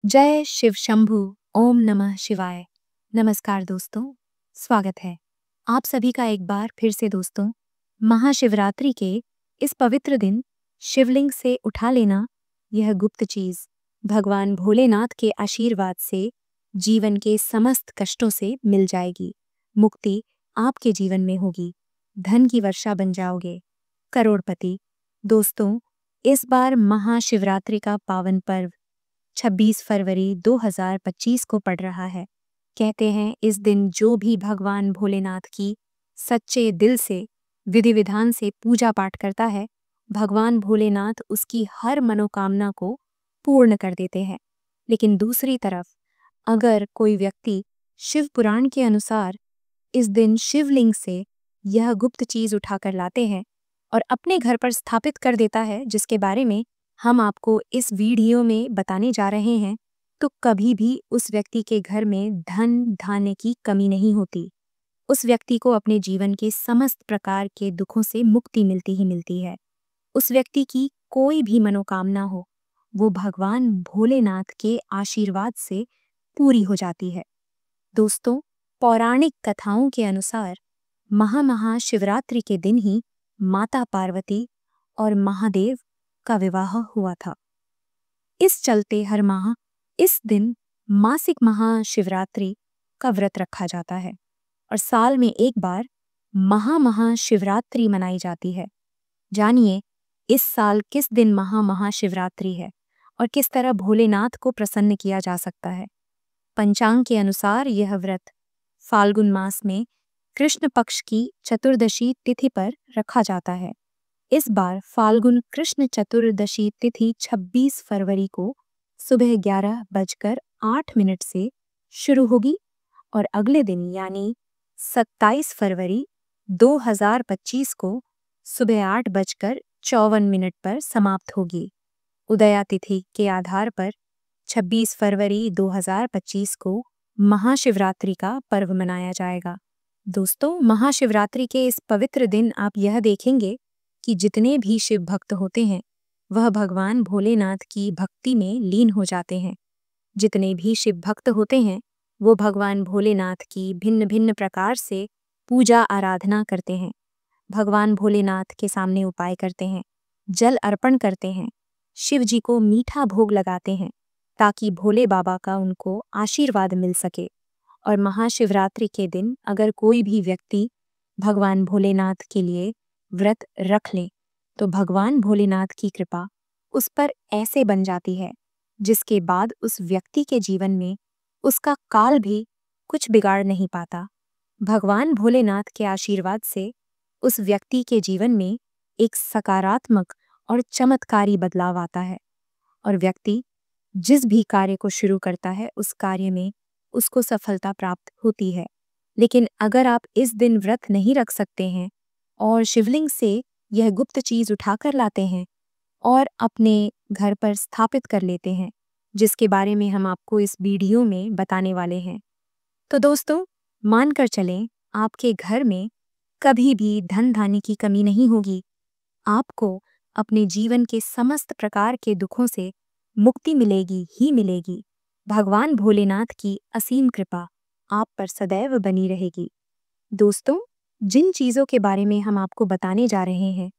जय शिव शंभु। ओम नमः शिवाय। नमस्कार दोस्तों, स्वागत है आप सभी का एक बार फिर से दोस्तों। महाशिवरात्रि के इस पवित्र दिन शिवलिंग से उठा लेना यह गुप्त चीज भगवान भोलेनाथ के आशीर्वाद से जीवन के समस्त कष्टों से मिल जाएगी। मुक्ति आपके जीवन में होगी, धन की वर्षा बन जाओगे, करोड़पति। दोस्तों, इस बार महाशिवरात्रि का पावन पर्व 26 फरवरी 2025 को पड़ रहा है। कहते हैं इस दिन जो भी भगवान भोलेनाथ की सच्चे दिल से विधि विधान से पूजा पाठ करता है, भगवान भोलेनाथ उसकी हर मनोकामना को पूर्ण कर देते हैं। लेकिन दूसरी तरफ अगर कोई व्यक्ति शिव पुराण के अनुसार इस दिन शिवलिंग से यह गुप्त चीज उठाकर लाते हैं और अपने घर पर स्थापित कर देता है, जिसके बारे में हम आपको इस वीडियो में बताने जा रहे हैं, तो कभी भी उस व्यक्ति के घर में धन धान्य की कमी नहीं होती। उस व्यक्ति को अपने जीवन के समस्त प्रकार के दुखों से मुक्ति मिलती ही मिलती है। उस व्यक्ति की कोई भी मनोकामना हो, वो भगवान भोलेनाथ के आशीर्वाद से पूरी हो जाती है। दोस्तों, पौराणिक कथाओं के अनुसार महाशिवरात्रि के दिन ही माता पार्वती और महादेव का विवाह हुआ था। इस चलते हर माह इस दिन मासिक महाशिवरात्रि का व्रत रखा जाता है और साल में एक बार महाशिवरात्रि मनाई जाती है। जानिए इस साल किस दिन महाशिवरात्रि है और किस तरह भोलेनाथ को प्रसन्न किया जा सकता है। पंचांग के अनुसार यह व्रत फाल्गुन मास में कृष्ण पक्ष की चतुर्दशी तिथि पर रखा जाता है। इस बार फाल्गुन कृष्ण चतुर्दशी तिथि 26 फरवरी को सुबह 11:08 से शुरू होगी और अगले दिन यानी 27 फरवरी 2025 को सुबह 8:54 पर समाप्त होगी। उदया तिथि के आधार पर 26 फरवरी 2025 को महाशिवरात्रि का पर्व मनाया जाएगा। दोस्तों, महाशिवरात्रि के इस पवित्र दिन आप यह देखेंगे कि जितने भी शिव भक्त होते हैं वह भगवान भोलेनाथ की भक्ति में लीन हो जाते हैं। जितने भी शिव भक्त होते हैं वो भगवान भोलेनाथ की भिन्न भिन्न प्रकार से पूजा आराधना करते हैं। भगवान भोलेनाथ के सामने उपाय करते हैं, जल अर्पण करते हैं, शिव जी को मीठा भोग लगाते हैं ताकि भोले बाबा का उनको आशीर्वाद मिल सके। और महाशिवरात्रि के दिन अगर कोई भी व्यक्ति भगवान भोलेनाथ के लिए व्रत रख ले तो भगवान भोलेनाथ की कृपा उस पर ऐसे बन जाती है जिसके बाद उस व्यक्ति के जीवन में उसका काल भी कुछ बिगाड़ नहीं पाता। भगवान भोलेनाथ के आशीर्वाद से उस व्यक्ति के जीवन में एक सकारात्मक और चमत्कारी बदलाव आता है और व्यक्ति जिस भी कार्य को शुरू करता है उस कार्य में उसको सफलता प्राप्त होती है। लेकिन अगर आप इस दिन व्रत नहीं रख सकते हैं और शिवलिंग से यह गुप्त चीज उठाकर लाते हैं और अपने घर पर स्थापित कर लेते हैं, जिसके बारे में हम आपको इस वीडियो में बताने वाले हैं, तो दोस्तों मानकर चलें आपके घर में कभी भी धन धान्य की कमी नहीं होगी। आपको अपने जीवन के समस्त प्रकार के दुखों से मुक्ति मिलेगी ही मिलेगी। भगवान भोलेनाथ की असीम कृपा आप पर सदैव बनी रहेगी। दोस्तों, जिन चीज़ों के बारे में हम आपको बताने जा रहे हैं,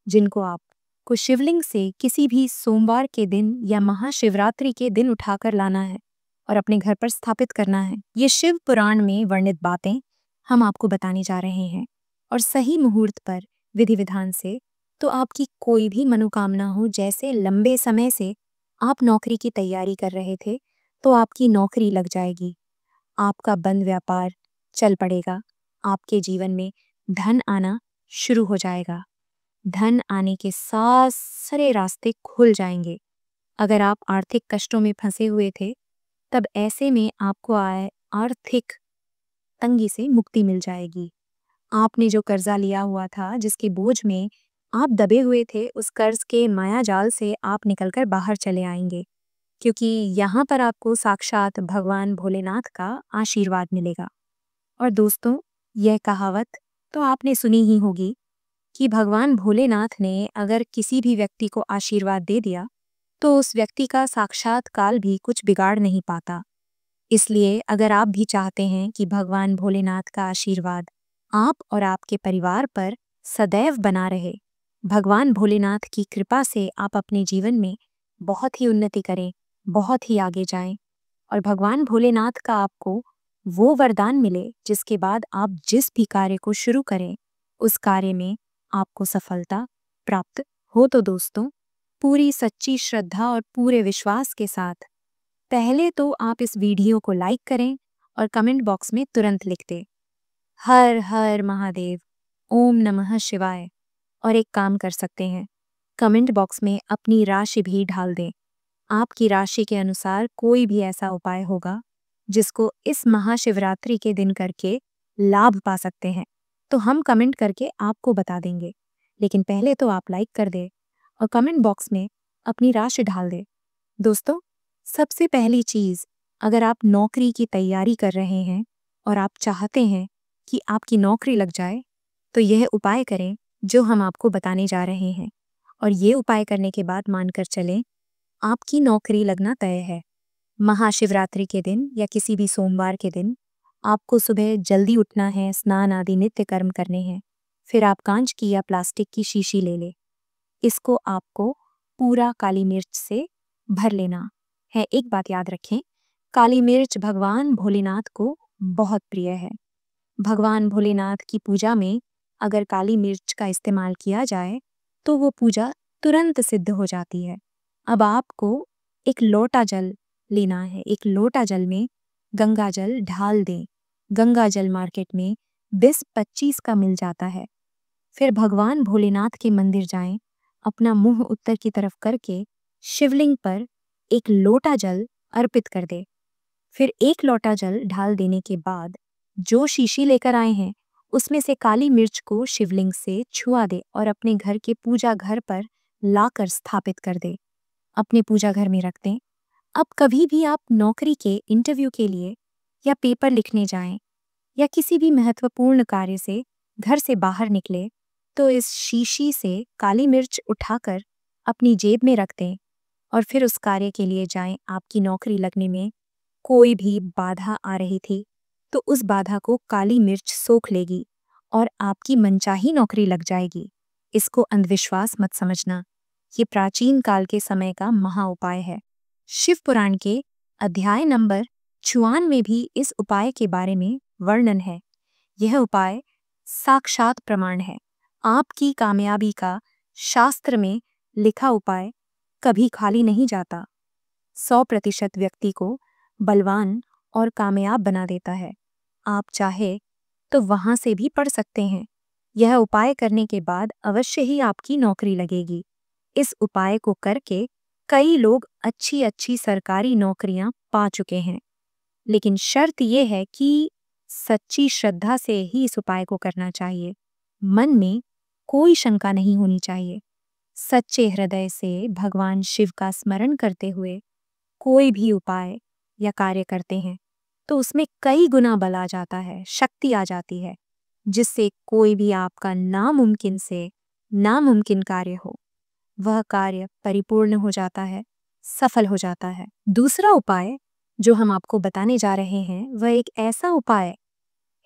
जिनको आपको शिवलिंग से किसी भी सोमवार के दिन या महाशिवरात्रि के दिन उठाकर लाना है और अपने घर पर स्थापित करना है, ये शिव पुराण में वर्णित बातें हम आपको बताने जा रहे हैं। और सही मुहूर्त पर विधि विधान से तो आपकी कोई भी मनोकामना हो, जैसे लंबे समय से आप नौकरी की तैयारी कर रहे थे तो आपकी नौकरी लग जाएगी, आपका बंद व्यापार चल पड़ेगा, आपके जीवन में धन आना शुरू हो जाएगा, धन आने के सारे रास्ते खुल जाएंगे। अगर आप आर्थिक कष्टों में फंसे हुए थे तब ऐसे में आपको आर्थिक तंगी से मुक्ति मिल जाएगी। आपने जो कर्जा लिया हुआ था, जिसके बोझ में आप दबे हुए थे, उस कर्ज के मायाजाल से आप निकलकर बाहर चले आएंगे, क्योंकि यहाँ पर आपको साक्षात भगवान भोलेनाथ का आशीर्वाद मिलेगा। और दोस्तों, यह कहावत तो आपने सुनी ही होगी कि भगवान भोलेनाथ ने अगर किसी भी व्यक्ति को आशीर्वाद दे दिया तो उस व्यक्ति का साक्षात काल भी कुछ बिगाड़ नहीं पाता। इसलिए अगर आप भी चाहते हैं कि भगवान भोलेनाथ का आशीर्वाद आप और आपके परिवार पर सदैव बना रहे, भगवान भोलेनाथ की कृपा से आप अपने जीवन में बहुत ही उन्नति करें, बहुत ही आगे जाएं और भगवान भोलेनाथ का आपको वो वरदान मिले जिसके बाद आप जिस भी कार्य को शुरू करें उस कार्य में आपको सफलता प्राप्त हो। तो दोस्तों, पूरी सच्ची श्रद्धा और पूरे विश्वास के साथ पहले तो आप इस वीडियो को लाइक करें और कमेंट बॉक्स में तुरंत लिख दें, हर हर महादेव, ओम नमः शिवाय। और एक काम कर सकते हैं, कमेंट बॉक्स में अपनी राशि भी डाल दें। आपकी राशि के अनुसार कोई भी ऐसा उपाय होगा जिसको इस महाशिवरात्रि के दिन करके लाभ पा सकते हैं, तो हम कमेंट करके आपको बता देंगे। लेकिन पहले तो आप लाइक कर दें और कमेंट बॉक्स में अपनी राशि डाल दें। दोस्तों, सबसे पहली चीज़, अगर आप नौकरी की तैयारी कर रहे हैं और आप चाहते हैं कि आपकी नौकरी लग जाए, तो यह उपाय करें जो हम आपको बताने जा रहे हैं। और ये उपाय करने के बाद मानकर चलें, आपकी नौकरी लगना तय है। महाशिवरात्रि के दिन या किसी भी सोमवार के दिन आपको सुबह जल्दी उठना है, स्नान आदि नित्य कर्म करने हैं। फिर आप कांच की या प्लास्टिक की शीशी ले लें। इसको आपको पूरा काली मिर्च से भर लेना है। एक बात याद रखें, काली मिर्च भगवान भोलेनाथ को बहुत प्रिय है। भगवान भोलेनाथ की पूजा में अगर काली मिर्च का इस्तेमाल किया जाए तो वो पूजा तुरंत सिद्ध हो जाती है। अब आपको एक लोटा जल लेना है। एक लोटा जल में गंगा जल ढाल दें। गंगा जल मार्केट में 20-25 का मिल जाता है। फिर भगवान भोलेनाथ के मंदिर जाएं, अपना मुंह उत्तर की तरफ करके शिवलिंग पर एक लोटा जल अर्पित कर दे। फिर एक लोटा जल ढाल देने के बाद जो शीशी लेकर आए हैं उसमें से काली मिर्च को शिवलिंग से छुआ दे और अपने घर के पूजा घर पर लाकर स्थापित कर दे। अपने पूजा घर में रख दें। अब कभी भी आप नौकरी के इंटरव्यू के लिए या पेपर लिखने जाएं या किसी भी महत्वपूर्ण कार्य से घर से बाहर निकले तो इस शीशी से काली मिर्च उठाकर अपनी जेब में रख दें और फिर उस कार्य के लिए जाएं। आपकी नौकरी लगने में कोई भी बाधा आ रही थी तो उस बाधा को काली मिर्च सोख लेगी और आपकी मनचाही नौकरी लग जाएगी। इसको अंधविश्वास मत समझना, ये प्राचीन काल के समय का महा उपाय है। शिव पुराण के अध्याय नंबर 54 में भी इस उपाय के बारे में वर्णन है। यह उपाय साक्षात प्रमाण है। आपकी कामयाबी का शास्त्र में लिखा उपाय कभी खाली नहीं जाता। 100% व्यक्ति को बलवान और कामयाब बना देता है। आप चाहे तो वहां से भी पढ़ सकते हैं। यह उपाय करने के बाद अवश्य ही आपकी नौकरी लगेगी। इस उपाय को करके कई लोग अच्छी अच्छी सरकारी नौकरियां पा चुके हैं। लेकिन शर्त यह है कि सच्ची श्रद्धा से ही इस उपाय को करना चाहिए। मन में कोई शंका नहीं होनी चाहिए। सच्चे हृदय से भगवान शिव का स्मरण करते हुए कोई भी उपाय या कार्य करते हैं तो उसमें कई गुना बल आ जाता है, शक्ति आ जाती है, जिससे कोई भी आपका नामुमकिन से नामुमकिन कार्य हो वह कार्य परिपूर्ण हो जाता है, सफल हो जाता है। दूसरा उपाय जो हम आपको बताने जा रहे हैं वह एक ऐसा उपाय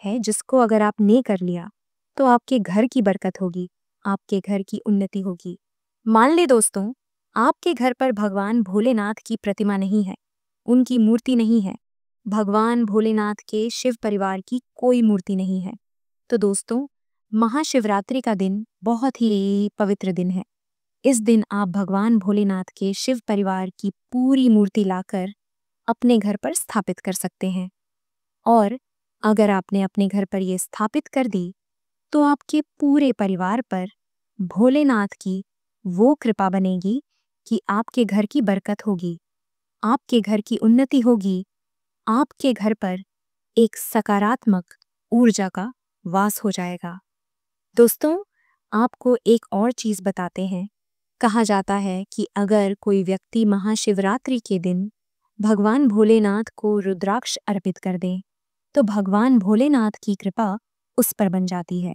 है जिसको अगर आपने कर लिया तो आपके घर की बरकत होगी, आपके घर की उन्नति होगी। मान ले दोस्तों, आपके घर पर भगवान भोलेनाथ की प्रतिमा नहीं है, उनकी मूर्ति नहीं है, भगवान भोलेनाथ के शिव परिवार की कोई मूर्ति नहीं है, तो दोस्तों, महाशिवरात्रि का दिन बहुत ही पवित्र दिन है। इस दिन आप भगवान भोलेनाथ के शिव परिवार की पूरी मूर्ति लाकर अपने घर पर स्थापित कर सकते हैं। और अगर आपने अपने घर पर ये स्थापित कर दी तो आपके पूरे परिवार पर भोलेनाथ की वो कृपा बनेगी कि आपके घर की बरकत होगी, आपके घर की उन्नति होगी, आपके घर पर एक सकारात्मक ऊर्जा का वास हो जाएगा। दोस्तों, आपको एक और चीज बताते हैं। कहा जाता है कि अगर कोई व्यक्ति महाशिवरात्रि के दिन भगवान भोलेनाथ को रुद्राक्ष अर्पित कर दे तो भगवान भोलेनाथ की कृपा उस पर बन जाती है।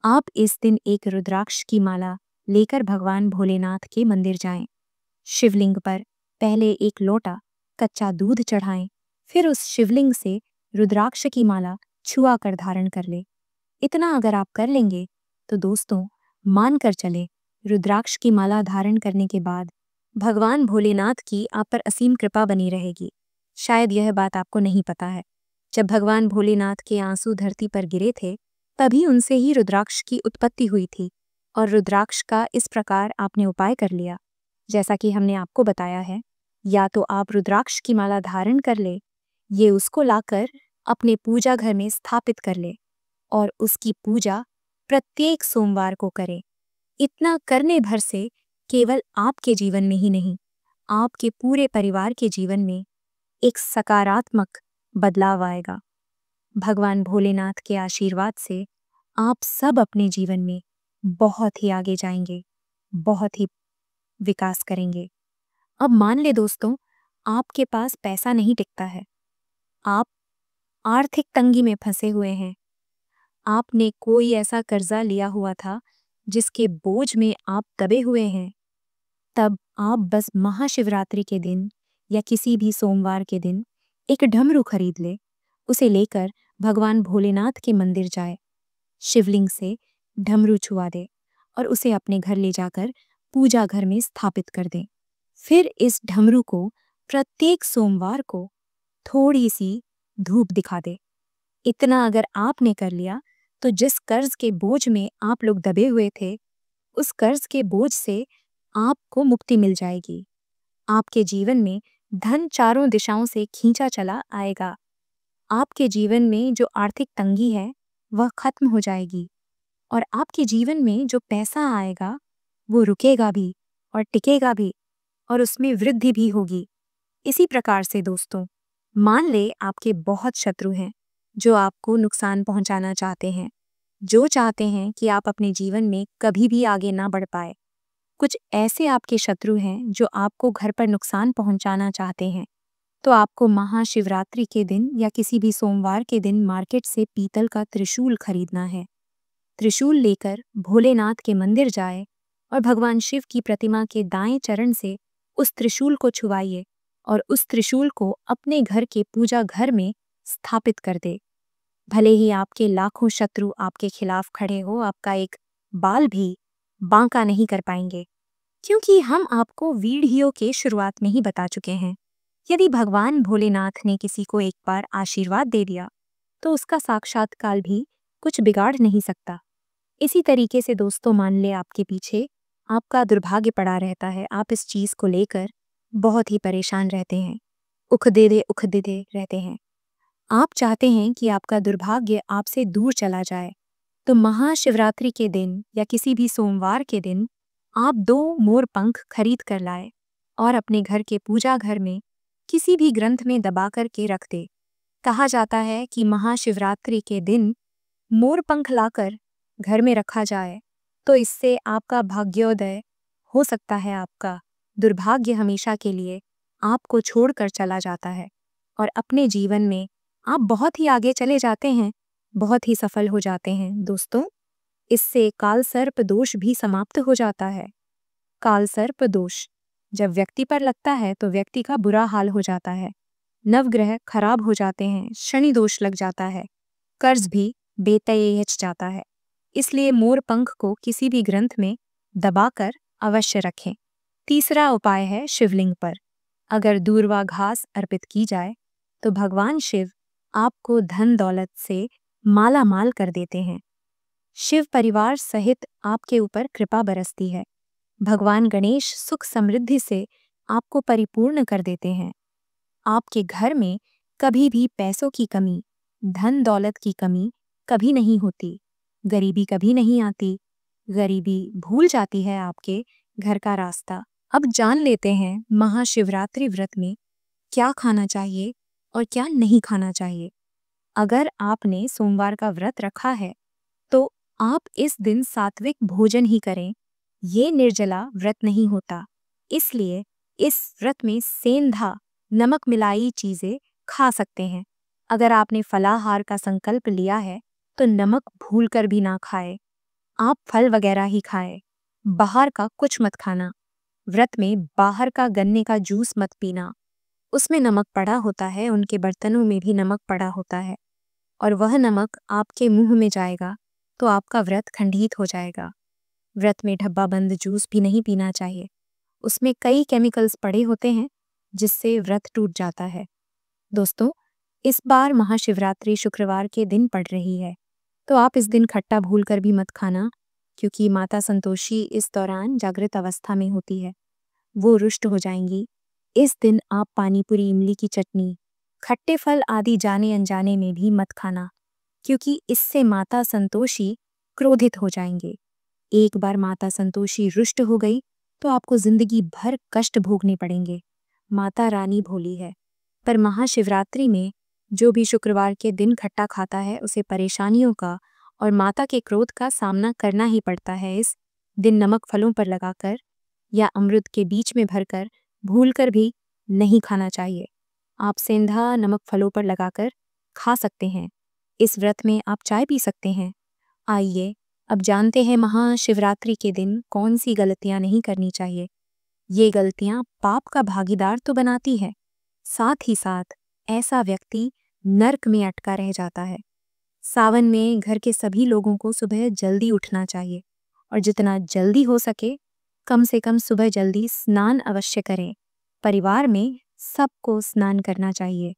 आप इस दिन एक रुद्राक्ष की माला लेकर भगवान भोलेनाथ के मंदिर जाएं। शिवलिंग पर पहले एक लोटा कच्चा दूध चढ़ाएं, फिर उस शिवलिंग से रुद्राक्ष की माला छुआ कर धारण कर ले। इतना अगर आप कर लेंगे तो दोस्तों, मान कर चले, रुद्राक्ष की माला धारण करने के बाद भगवान भोलेनाथ की आप पर असीम कृपा बनी रहेगी। शायद यह बात आपको नहीं पता है, जब भगवान भोलेनाथ के आंसू धरती पर गिरे थे, तभी उनसे ही रुद्राक्ष की उत्पत्ति हुई थी। और रुद्राक्ष का इस प्रकार आपने उपाय कर लिया, जैसा कि हमने आपको बताया है। या तो आप रुद्राक्ष की माला धारण कर ले, ये उसको लाकर अपने पूजा घर में स्थापित कर ले और उसकी पूजा प्रत्येक सोमवार को करें। इतना करने भर से केवल आपके जीवन में ही नहीं, आपके पूरे परिवार के जीवन में एक सकारात्मक बदलाव आएगा। भगवान भोलेनाथ के आशीर्वाद से आप सब अपने जीवन में बहुत ही आगे जाएंगे, बहुत ही विकास करेंगे। अब मान ले दोस्तों, आपके पास पैसा नहीं टिकता है, आप आर्थिक तंगी में फंसे हुए हैं, आपने कोई ऐसा कर्जा लिया हुआ था जिसके बोझ में आप दबे हुए हैं, तब आप बस महाशिवरात्रि के दिन या किसी भी सोमवार के दिन एक डमरू खरीद ले, उसे लेकर भगवान भोलेनाथ के मंदिर जाए, शिवलिंग से डमरू छुआ दे और उसे अपने घर ले जाकर पूजा घर में स्थापित कर दें। फिर इस डमरू को प्रत्येक सोमवार को थोड़ी सी धूप दिखा दे। इतना अगर आपने कर लिया तो जिस कर्ज के बोझ में आप लोग दबे हुए थे, उस कर्ज के बोझ से आपको मुक्ति मिल जाएगी। आपके जीवन में धन चारों दिशाओं से खींचा चला आएगा। आपके जीवन में जो आर्थिक तंगी है वह खत्म हो जाएगी और आपके जीवन में जो पैसा आएगा वो रुकेगा भी और टिकेगा भी और उसमें वृद्धि भी होगी। इसी प्रकार से दोस्तों, मान ले आपके बहुत शत्रु हैं जो आपको नुकसान पहुंचाना चाहते हैं, जो चाहते हैं कि आप अपने जीवन में कभी भी आगे ना बढ़ पाए। कुछ ऐसे आपके शत्रु हैं जो आपको घर पर नुकसान पहुंचाना चाहते हैं, तो आपको महाशिवरात्रि के दिन या किसी भी सोमवार के दिन मार्केट से पीतल का त्रिशूल खरीदना है। त्रिशूल लेकर भोलेनाथ के मंदिर जाए और भगवान शिव की प्रतिमा के दाएं चरण से उस त्रिशूल को छुवाइए और उस त्रिशूल को अपने घर के पूजा घर में स्थापित कर दे। भले ही आपके लाखों शत्रु आपके खिलाफ खड़े हो, आपका एक बाल भी बांका नहीं कर पाएंगे, क्योंकि हम आपको वीडियो के शुरुआत में ही बता चुके हैं, यदि भगवान भोलेनाथ ने किसी को एक बार आशीर्वाद दे दिया तो उसका साक्षात्कार भी कुछ बिगाड़ नहीं सकता। इसी तरीके से दोस्तों, मान ले आपके पीछे आपका दुर्भाग्य पड़ा रहता है, आप इस चीज को लेकर बहुत ही परेशान रहते हैं, उखदे रहते हैं, आप चाहते हैं कि आपका दुर्भाग्य आपसे दूर चला जाए, तो महाशिवरात्रि के दिन या किसी भी सोमवार के दिन आप 2 मोर पंख खरीद कर लाए और अपने घर के पूजा घर में किसी भी ग्रंथ में दबा कर के रख दे। कहा जाता है कि महाशिवरात्रि के दिन मोर पंख लाकर घर में रखा जाए तो इससे आपका भाग्योदय हो सकता है, आपका दुर्भाग्य हमेशा के लिए आपको छोड़कर चला जाता है और अपने जीवन में आप बहुत ही आगे चले जाते हैं, बहुत ही सफल हो जाते हैं। दोस्तों, इससे काल सर्प दोष भी समाप्त हो जाता है। काल सर्प दोष जब व्यक्ति पर लगता है तो व्यक्ति का बुरा हाल हो जाता है, नवग्रह खराब हो जाते हैं, शनि दोष लग जाता है, कर्ज भी बेतयच जाता है। इसलिए मोर पंख को किसी भी ग्रंथ में दबाकर अवश्य रखें। तीसरा उपाय है शिवलिंग पर अगर दूर्वा घास अर्पित की जाए तो भगवान शिव आपको धन दौलत से माला माल कर देते हैं। शिव परिवार सहित आपके ऊपर कृपा बरसती है। भगवान गणेश सुख समृद्धि से आपको परिपूर्ण कर देते हैं। आपके घर में कभी भी पैसों की कमी, धन दौलत की कमी कभी नहीं होती, गरीबी कभी नहीं आती, गरीबी भूल जाती है आपके घर का रास्ता। अब जान लेते हैं महाशिवरात्रि व्रत में क्या खाना चाहिए और क्या नहीं खाना चाहिए। अगर आपने सोमवार का व्रत रखा है तो आप इस दिन सात्विक भोजन ही करें। ये निर्जला व्रत नहीं होता, इसलिए इस व्रत में सेंधा नमक मिलाई चीजें खा सकते हैं। अगर आपने फलाहार का संकल्प लिया है तो नमक भूलकर भी ना खाए, आप फल वगैरह ही खाएं, बाहर का कुछ मत खाना। व्रत में बाहर का गन्ने का जूस मत पीना। उसमें नमक पड़ा होता है, उनके बर्तनों में भी नमक पड़ा होता है और वह नमक आपके मुंह में जाएगा तो आपका व्रत खंडित हो जाएगा। व्रत में डब्बाबंद जूस भी नहीं पीना चाहिए। उसमें कई केमिकल्स पड़े होते हैं जिससे व्रत टूट जाता है। दोस्तों, इस बार महाशिवरात्रि शुक्रवार के दिन पड़ रही है, तो आप इस दिन खट्टा भूलकर भी मत खाना, क्योंकि माता संतोषी इस दौरान जागृत अवस्था में होती है। वो रुष्ट हो जाएंगी। इस दिन आप पानी पूरी, इमली की चटनी, खट्टे फल आदि जाने अनजाने में भी मत खाना, क्योंकि इससे माता संतोषी क्रोधित हो जाएंगे। एक बार माता संतोषी रुष्ट हो गई तो आपको जिंदगी भर कष्ट भोगने पड़ेंगे। माता रानी भोली है, पर महाशिवरात्रि में जो भी शुक्रवार के दिन खट्टा खाता है उसे परेशानियों का और माता के क्रोध का सामना करना ही पड़ता है। इस दिन नमक फलों पर लगाकर या अमृत के बीच में भरकर भूलकर भी नहीं खाना चाहिए। आप सेंधा नमक फलों पर लगाकर खा सकते हैं। इस व्रत में आप चाय पी सकते हैं। आइए अब जानते हैं महाशिवरात्रि के दिन कौन सी गलतियां नहीं करनी चाहिए। ये गलतियां पाप का भागीदार तो बनाती है, साथ ही साथ ऐसा व्यक्ति नर्क में अटका रह जाता है। सावन में घर के सभी लोगों को सुबह जल्दी उठना चाहिए और जितना जल्दी हो सके कम से कम सुबह जल्दी स्नान अवश्य करें। परिवार में सबको स्नान करना चाहिए।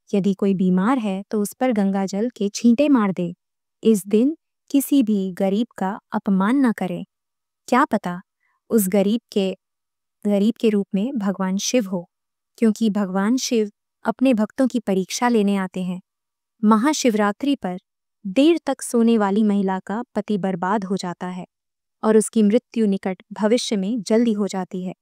यदि कोई बीमार है तो उस पर गंगा जल के छींटे मार दे। इस दिन किसी भी गरीब का अपमान न करें। क्या पता उस गरीब के रूप में भगवान शिव हो, क्योंकि भगवान शिव अपने भक्तों की परीक्षा लेने आते हैं। महाशिवरात्रि पर देर तक सोने वाली महिला का पति बर्बाद हो जाता है और उसकी मृत्यु निकट भविष्य में जल्दी हो जाती है।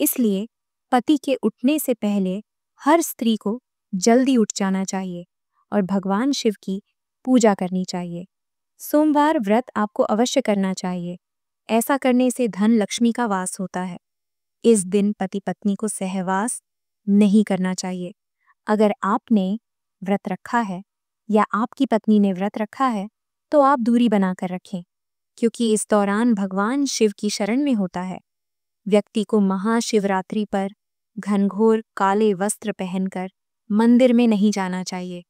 इसलिए पति के उठने से पहले हर स्त्री को जल्दी उठ जाना चाहिए और भगवान शिव की पूजा करनी चाहिए। सोमवार व्रत आपको अवश्य करना चाहिए। ऐसा करने से धन लक्ष्मी का वास होता है। इस दिन पति पत्नी को सहवास नहीं करना चाहिए। अगर आपने व्रत रखा है या आपकी पत्नी ने व्रत रखा है तो आप दूरी बनाकर रखें, क्योंकि इस दौरान भगवान शिव की शरण में होता है। व्यक्ति को महाशिवरात्रि पर घनघोर काले वस्त्र पहनकर मंदिर में नहीं जाना चाहिए।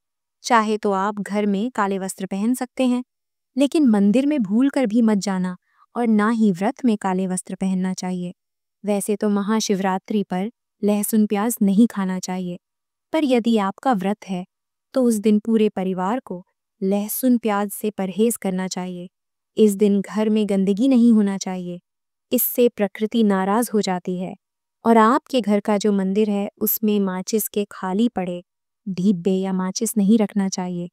चाहे तो आप घर में काले वस्त्र पहन सकते हैं, लेकिन मंदिर में भूलकर भी मत जाना और ना ही व्रत में काले वस्त्र पहनना चाहिए। वैसे तो महाशिवरात्रि पर लहसुन प्याज नहीं खाना चाहिए, पर यदि आपका व्रत है तो उस दिन पूरे परिवार को लहसुन प्याज से परहेज करना चाहिए। इस दिन घर में गंदगी नहीं होना चाहिए। इससे प्रकृति नाराज हो जाती है और आपके घर का जो मंदिर है उसमें माचिस के खाली पड़े डिब्बे या माचिस नहीं रखना चाहिए।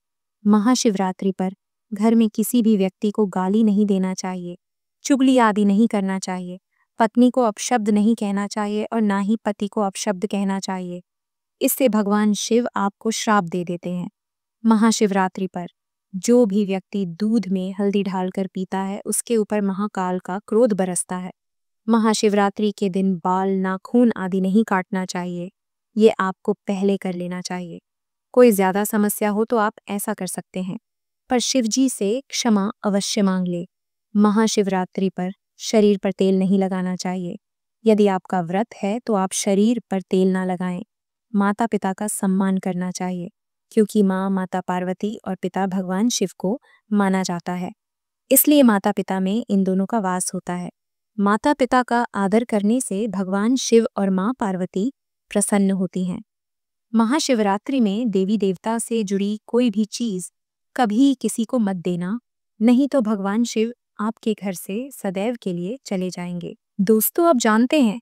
महाशिवरात्रि पर घर में किसी भी व्यक्ति को गाली नहीं देना चाहिए, चुगली आदि नहीं करना चाहिए। पत्नी को अपशब्द नहीं कहना चाहिए और ना ही पति को अपशब्द कहना चाहिए। इससे भगवान शिव आपको श्राप दे देते हैं। महाशिवरात्रि पर जो भी व्यक्ति दूध में हल्दी डालकर पीता है उसके ऊपर महाकाल का क्रोध बरसता है। महाशिवरात्रि के दिन बाल, नाखून आदि नहीं काटना चाहिए। ये आपको पहले कर लेना चाहिए। कोई ज्यादा समस्या हो तो आप ऐसा कर सकते हैं, पर शिवजी से क्षमा अवश्य मांग ले। महाशिवरात्रि पर शरीर पर तेल नहीं लगाना चाहिए। यदि आपका व्रत है तो आप शरीर पर तेल ना लगाएं। माता पिता का सम्मान करना चाहिए, क्योंकि माँ माता पार्वती और पिता भगवान शिव को माना जाता है। इसलिए माता पिता में इन दोनों का वास होता है। माता पिता का आदर करने से भगवान शिव और माँ पार्वती प्रसन्न होती हैं। महाशिवरात्रि में देवी देवता से जुड़ी कोई भी चीज कभी किसी को मत देना, नहीं तो भगवान शिव आपके घर से सदैव के लिए चले जाएंगे। दोस्तों, आप जानते हैं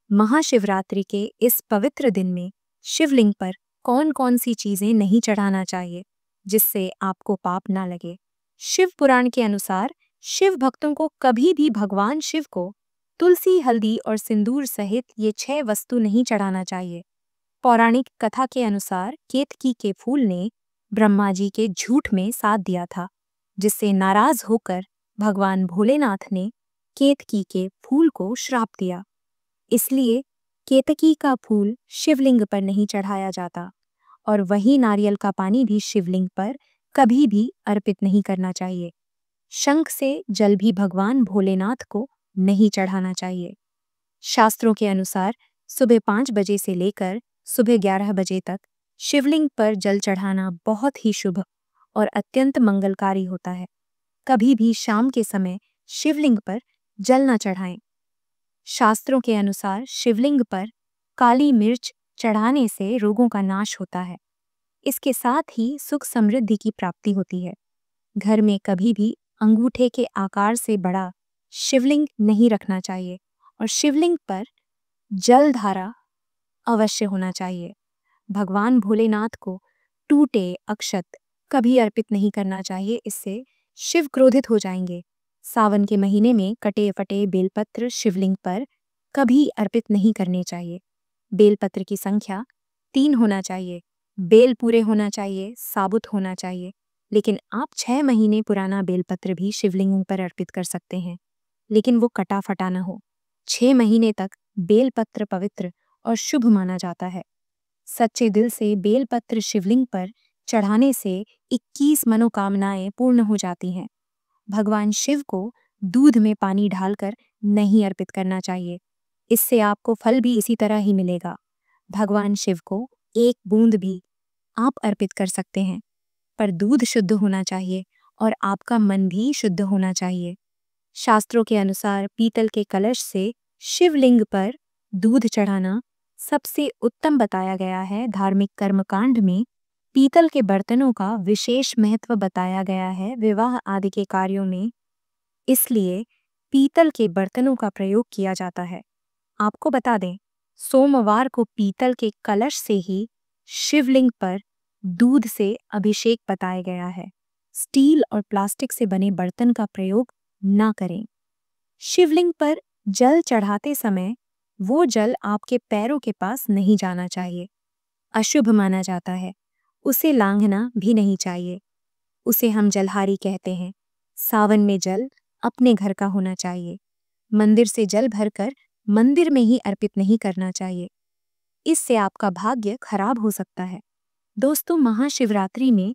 महाशिवरात्रि के इस पवित्र दिन में शिवलिंग पर कौन कौन सी चीजें नहीं चढ़ाना चाहिए जिससे आपको पाप ना लगे। शिव पुराण के अनुसार शिव भक्तों को कभी भी भगवान शिव को तुलसी, हल्दी और सिंदूर सहित ये 6 वस्तु नहीं चढ़ाना चाहिए। पौराणिक कथा के अनुसार केतकी के फूल ने ब्रह्मा जी के झूठ में साथ दिया था, जिससे नाराज होकर भगवान भोलेनाथ ने केतकी के फूल को श्राप दिया। इसलिए केतकी का फूल शिवलिंग पर नहीं चढ़ाया जाता और वही नारियल का पानी भी शिवलिंग पर कभी भी अर्पित नहीं करना चाहिए। शंख से जल भी भगवान भोलेनाथ को नहीं चढ़ाना चाहिए। शास्त्रों के अनुसार सुबह 5 बजे से लेकर सुबह 11 बजे तक शिवलिंग पर जल चढ़ाना बहुत ही शुभ और अत्यंत मंगलकारी होता है। कभी भी शाम के समय शिवलिंग पर जल न चढ़ाएं। शास्त्रों के अनुसार शिवलिंग पर काली मिर्च चढ़ाने से रोगों का नाश होता है। इसके साथ ही सुख समृद्धि की प्राप्ति होती है। घर में कभी भी अंगूठे के आकार से बड़ा शिवलिंग नहीं रखना चाहिए और शिवलिंग पर जल धारा अवश्य होना चाहिए। भगवान भोलेनाथ को टूटे अक्षत कभी अर्पित नहीं करना चाहिए, इससे शिव क्रोधित हो जाएंगे। सावन के महीने में कटे फटे बेलपत्र शिवलिंग पर कभी अर्पित नहीं करने चाहिए। बेलपत्र की संख्या 3 होना चाहिए। बेल पूरे होना चाहिए, साबुत होना चाहिए। लेकिन आप 6 महीने पुराना बेलपत्र भी शिवलिंग पर अर्पित कर सकते हैं, लेकिन वो कटा फटा न हो। 6 महीने तक बेलपत्र पवित्र और शुभ माना जाता है। सच्चे दिल से बेलपत्र शिवलिंग पर चढ़ाने से 21 मनोकामनाएं पूर्ण हो जाती हैं। भगवान शिव को दूध में पानी डालकर नहीं अर्पित करना चाहिए, इससे आपको फल भी इसी तरह ही मिलेगा। भगवान शिव को एक बूंद भी आप अर्पित कर सकते हैं, पर दूध शुद्ध होना चाहिए और आपका मन भी शुद्ध होना चाहिए। शास्त्रों के अनुसार पीतल के कलश से शिवलिंग पर दूध चढ़ाना सबसे उत्तम बताया गया है। धार्मिक कर्मकांड में पीतल के बर्तनों का विशेष महत्व बताया गया है विवाह आदि के कार्यों में, इसलिए पीतल के बर्तनों का प्रयोग किया जाता है। आपको बता दें, सोमवार को पीतल के कलश से ही शिवलिंग पर दूध से अभिषेक बताया गया है। स्टील और प्लास्टिक से बने बर्तन का प्रयोग ना करें। शिवलिंग पर जल चढ़ाते समय वो जल आपके पैरों के पास नहीं जाना चाहिए, अशुभ माना जाता है। उसे लांघना भी नहीं चाहिए, उसे हम जलहारी कहते हैं। सावन में जल अपने घर का होना चाहिए। मंदिर से जल भरकर मंदिर में ही अर्पित नहीं करना चाहिए, इससे आपका भाग्य खराब हो सकता है। दोस्तों, महाशिवरात्रि में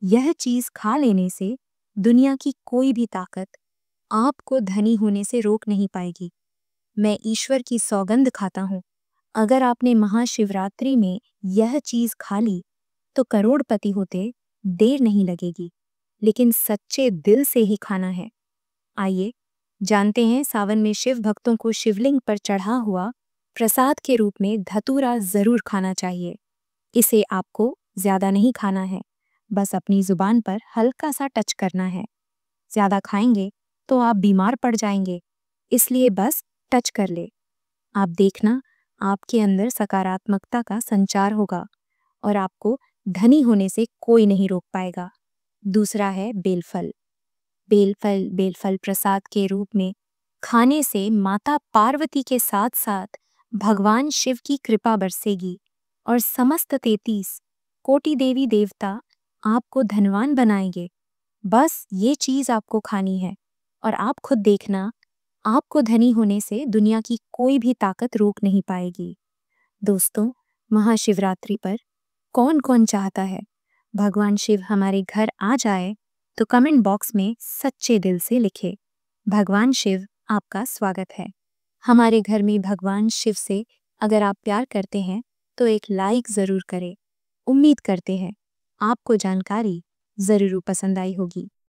यह चीज खा लेने से दुनिया की कोई भी ताकत आपको धनी होने से रोक नहीं पाएगी। मैं ईश्वर की सौगंध खाता हूँ, अगर आपने महाशिवरात्रि में यह चीज खा ली तो करोड़पति होते देर नहीं लगेगी, लेकिन सच्चे दिल से ही खाना है। आइए जानते हैं, सावन में शिव भक्तों को शिवलिंग पर चढ़ा हुआ प्रसाद के रूप में धतूरा जरूर खाना चाहिए। इसे आपको ज्यादा नहीं खाना है, बस अपनी जुबान पर हल्का सा टच करना है। ज्यादा खाएंगे तो आप बीमार पड़ जाएंगे, इसलिए बस टच कर ले। आप देखना, आपके अंदर सकारात्मकता का संचार होगा और आपको धनी होने से कोई नहीं रोक पाएगा। दूसरा है बेलफल। बेलफल प्रसाद के रूप में खाने से माता पार्वती के साथ साथ भगवान शिव की कृपा बरसेगी और समस्त 33 कोटि देवी देवता आपको धनवान बनाएंगे। बस ये चीज आपको खानी है और आप खुद देखना, आपको धनी होने से दुनिया की कोई भी ताकत रोक नहीं पाएगी। दोस्तों, महाशिवरात्रि पर कौन कौन चाहता है भगवान शिव हमारे घर आ जाए, तो कमेंट बॉक्स में सच्चे दिल से लिखे। भगवान शिव आपका स्वागत है। हमारे घर में भगवान शिव से अगर आप प्यार करते हैं तो एक लाइक ज़रूर करें। उम्मीद करते हैं आपको जानकारी ज़रूर पसंद आई होगी।